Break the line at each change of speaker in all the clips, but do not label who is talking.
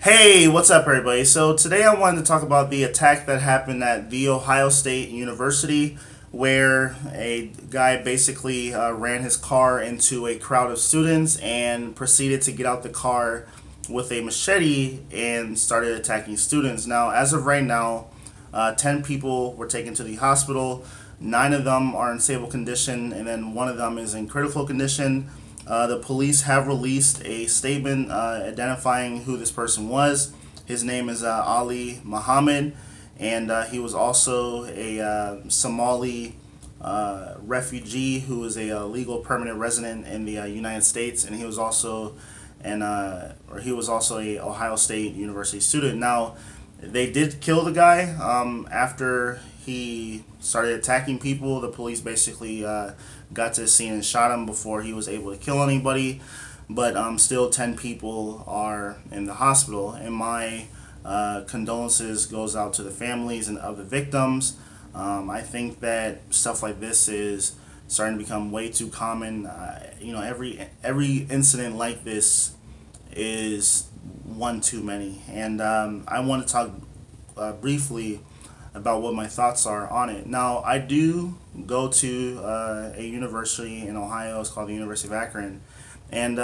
Hey, what's up, everybody? So, today I wanted to talk about the attack that happened at The Ohio State University, where a guy basically ran his car into a crowd of students and proceeded to get out the car with a machete and started attacking students. Now, as of right now, 10 people were taken to the hospital. Nine of them are in stable condition, and then one of them is in critical condition. The police have released a statement identifying who this person was. His name is Ali Muhammad, and he was also a Somali refugee who is a legal permanent resident in the United States, and he was also a Ohio State University student. Now, they did kill the guy after he started attacking people. The police basically got to the scene and shot him before he was able to kill anybody. But still, 10 people are in the hospital, and my condolences goes out to the families and of the victims. I think that stuff like this is starting to become way too common. Every incident like this is one too many, and I want to talk briefly about what my thoughts are on it. Now, I do go to a university in Ohio. It's called the University of Akron, and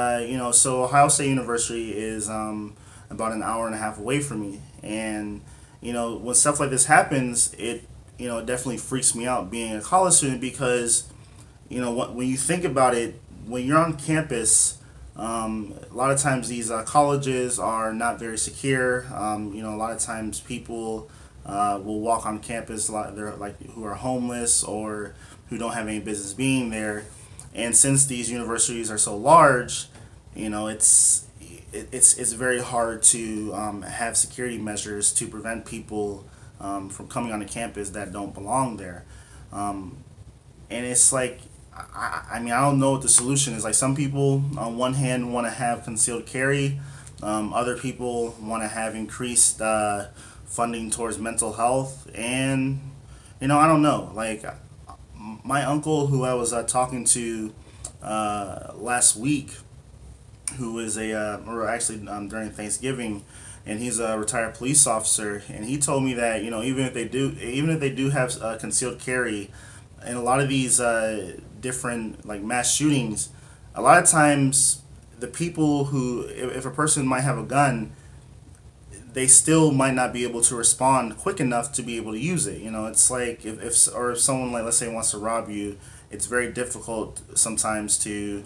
so Ohio State University is about an hour and a half away from me. And when stuff like this happens, it definitely freaks me out being a college student because when you think about it, when you're on campus. A lot of times these colleges are not very secure. A lot of times people will walk on campus. They're like who are homeless or who don't have any business being there. And since these universities are so large, it's very hard to have security measures to prevent people from coming onto campus that don't belong there. And it's like I don't know what the solution is. Like some people, on one hand, want to have concealed carry. Other people want to have increased funding towards mental health, and I don't know. Like my uncle, who I was talking to last week, who is or actually during Thanksgiving, and he's a retired police officer, and he told me that even if they do have concealed carry, and a lot of these different like mass shootings, a lot of times the people who, if a person might have a gun, they still might not be able to respond quick enough to be able to use it. It's like if someone, like, let's say, wants to rob you, it's very difficult sometimes to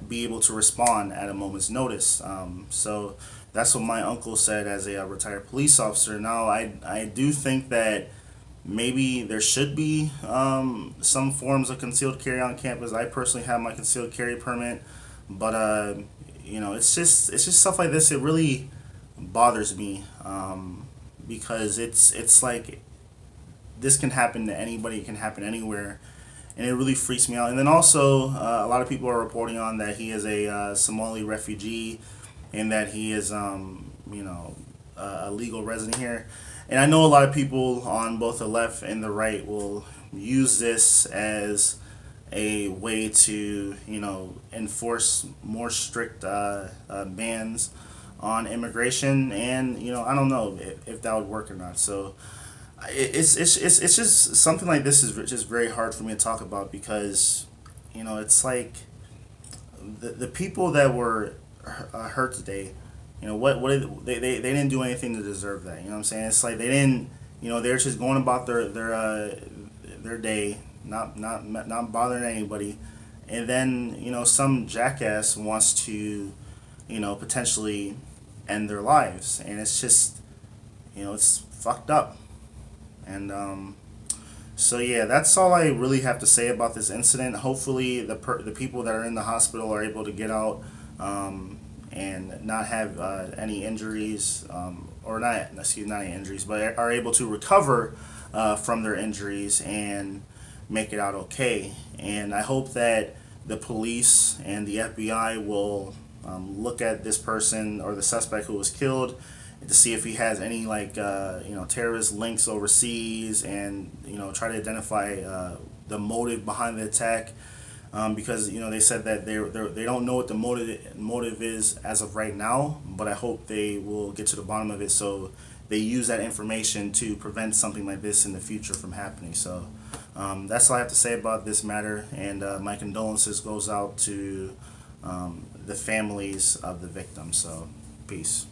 be able to respond at a moment's notice. So that's what my uncle said as a retired police officer. Now, I do think that maybe there should be some forms of concealed carry on campus. I personally have my concealed carry permit, but it's just stuff like this. It really bothers me because it's like this can happen to anybody. It can happen anywhere, and it really freaks me out. And then also, a lot of people are reporting on that he is a Somali refugee, and that he is a legal resident here. And I know a lot of people on both the left and the right will use this as a way to, enforce more strict bans on immigration. And, I don't know if that would work or not. So it's just something like this is just very hard for me to talk about because, it's like the people that were hurt today. What they didn't do anything to deserve that. You know what I'm saying? It's like they didn't. They're just going about their day, not bothering anybody, and then some jackass wants to potentially end their lives, and it's just it's fucked up. And so yeah, that's all I really have to say about this incident. Hopefully the people that are in the hospital are able to get out. And not have any injuries, or not any injuries, but are able to recover from their injuries and make it out okay. And I hope that the police and the FBI will look at this person or the suspect who was killed to see if he has any terrorist links overseas, and try to identify the motive behind the attack. because they said that they don't know what the motive is as of right now, but I hope they will get to the bottom of it, so they use that information to prevent something like this in the future from happening. So that's all I have to say about this matter, and my condolences goes out to the families of the victims. So peace.